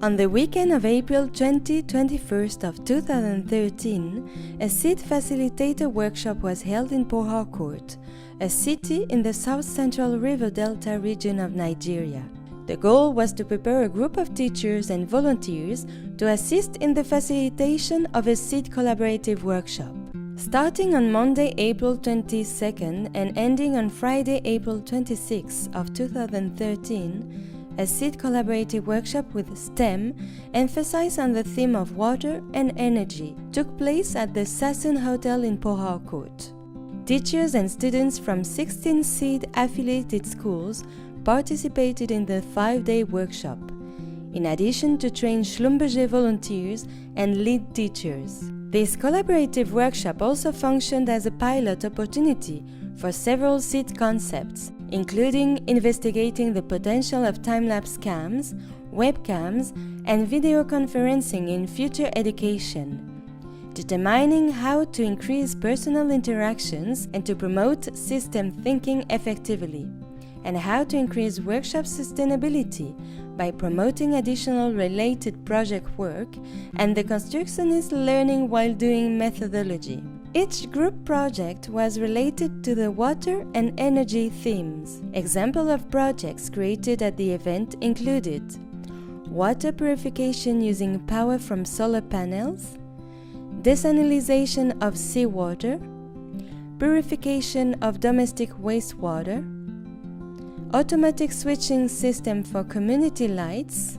On the weekend of April 21st of 2013, a SEED facilitator workshop was held in Port Harcourt, a city in the south-central River Delta region of Nigeria. The goal was to prepare a group of teachers and volunteers to assist in the facilitation of a SEED collaborative workshop. Starting on Monday, April 22nd and ending on Friday, April 26th of 2013, a SEED collaborative workshop with STEM, emphasized on the theme of water and energy, took place at the Sassoon Hotel in Port Harcourt. Teachers and students from 16 SEED affiliated schools participated in the 5-day workshop, in addition to train Schlumberger volunteers and lead teachers. This collaborative workshop also functioned as a pilot opportunity for several SEED concepts, including investigating the potential of time-lapse cams, webcams, and video conferencing in future education, determining how to increase personal interactions and to promote system thinking effectively, and how to increase workshop sustainability by promoting additional related project work and the constructionist learning while doing methodology. Each group project was related to the water and energy themes. Examples of projects created at the event included water purification using power from solar panels, desalination of seawater, purification of domestic wastewater, automatic switching system for community lights,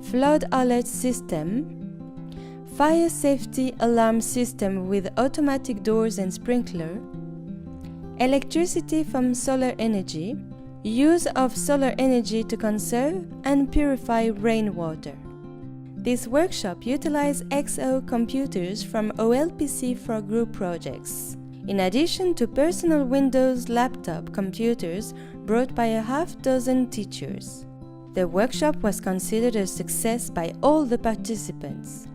flood alert system, fire safety alarm system with automatic doors and sprinkler, electricity from solar energy, use of solar energy to conserve and purify rainwater. This workshop utilized XO computers from OLPC for group projects, in addition to personal Windows laptop computers brought by a half-dozen teachers. The workshop was considered a success by all the participants.